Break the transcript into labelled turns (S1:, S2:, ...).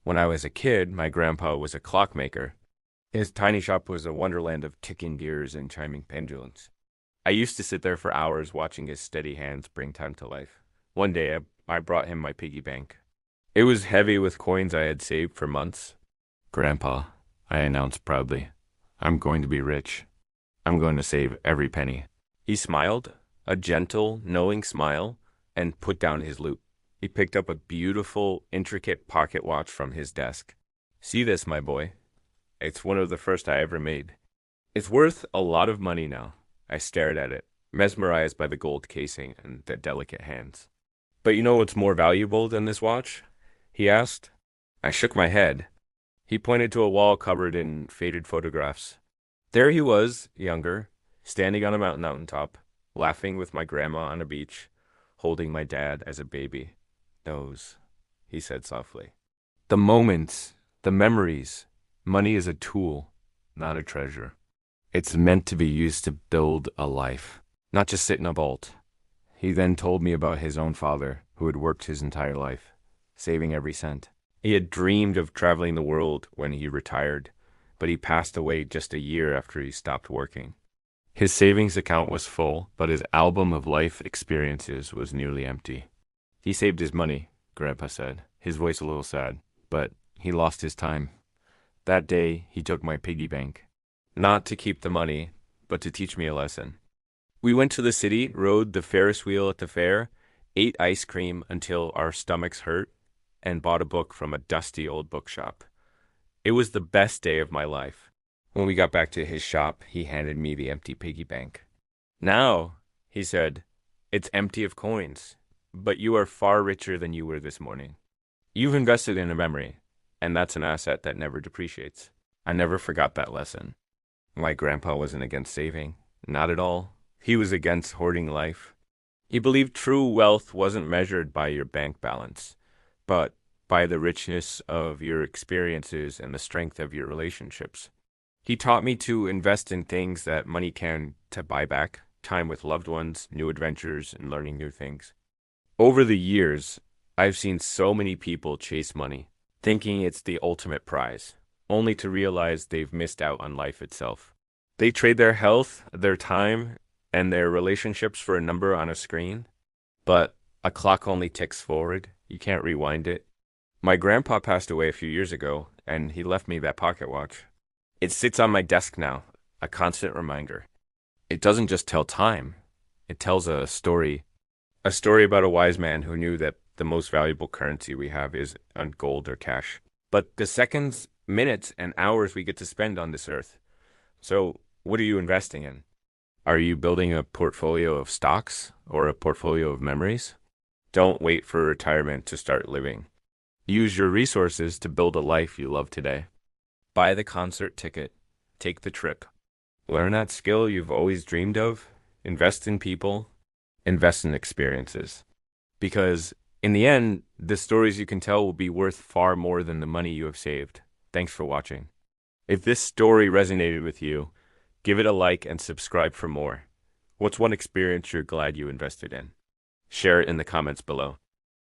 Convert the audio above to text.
S1: When I was a kid, my grandpa was a clockmaker. His tiny shop was a wonderland of ticking gears and chiming pendulums. I used to sit there for hours watching his steady hands bring time to life. One day, I brought him my piggy bank. It was heavy with coins I had saved for months. Grandpa, I announced proudly, I'm going to be rich. I'm going to save every penny. He smiled, a gentle, knowing smile, and put down his loot. He picked up a beautiful, intricate pocket watch from his desk. See this, my boy. It's one of the first I ever made. It's worth a lot of money now. I stared at it, mesmerized by the gold casing and the delicate hands. But you know what's more valuable than this watch? He asked. I shook my head. He pointed to a wall covered in faded photographs. There he was, younger, standing on a mountaintop, laughing with my grandma on a beach, holding my dad as a baby. Those, he said softly. The moments, the memories. Money is a tool, not a treasure. It's meant to be used to build a life, not just sit in a vault. He then told me about his own father, who had worked his entire life, saving every cent. He had dreamed of traveling the world when he retired, but he passed away just a year after he stopped working. His savings account was full, but his album of life experiences was nearly empty. He saved his money, Grandpa said, his voice a little sad, but he lost his time. That day, he took my piggy bank. Not to keep the money, but to teach me a lesson. We went to the city, rode the Ferris wheel at the fair, ate ice cream until our stomachs hurt, and bought a book from a dusty old bookshop. It was the best day of my life. When we got back to his shop, he handed me the empty piggy bank. Now, he said, it's empty of coins, but you are far richer than you were this morning. You've invested in a memory, and that's an asset that never depreciates. I never forgot that lesson. My grandpa wasn't against saving, not at all. He was against hoarding life. He believed true wealth wasn't measured by your bank balance, but by the richness of your experiences and the strength of your relationships. He taught me to invest in things that money can to buy back, time with loved ones, new adventures, and learning new things. Over the years, I've seen so many people chase money, thinking it's the ultimate prize, only to realize they've missed out on life itself. They trade their health, their time, and their relationships for a number on a screen, but a clock only ticks forward. You can't rewind it. My grandpa passed away a few years ago, and he left me that pocket watch. It sits on my desk now, a constant reminder. It doesn't just tell time. It tells a story about a wise man who knew that the most valuable currency we have is on gold or cash, but the seconds, minutes, and hours we get to spend on this earth. So, what are you investing in? Are you building a portfolio of stocks or a portfolio of memories? Don't wait for retirement to start living. Use your resources to build a life you love today. Buy the concert ticket. Take the trip. Learn that skill you've always dreamed of. Invest in people. Invest in experiences. Because in the end, the stories you can tell will be worth far more than the money you have saved. Thanks for watching. If this story resonated with you, give it a like and subscribe for more. What's one experience you're glad you invested in? Share it in the comments below.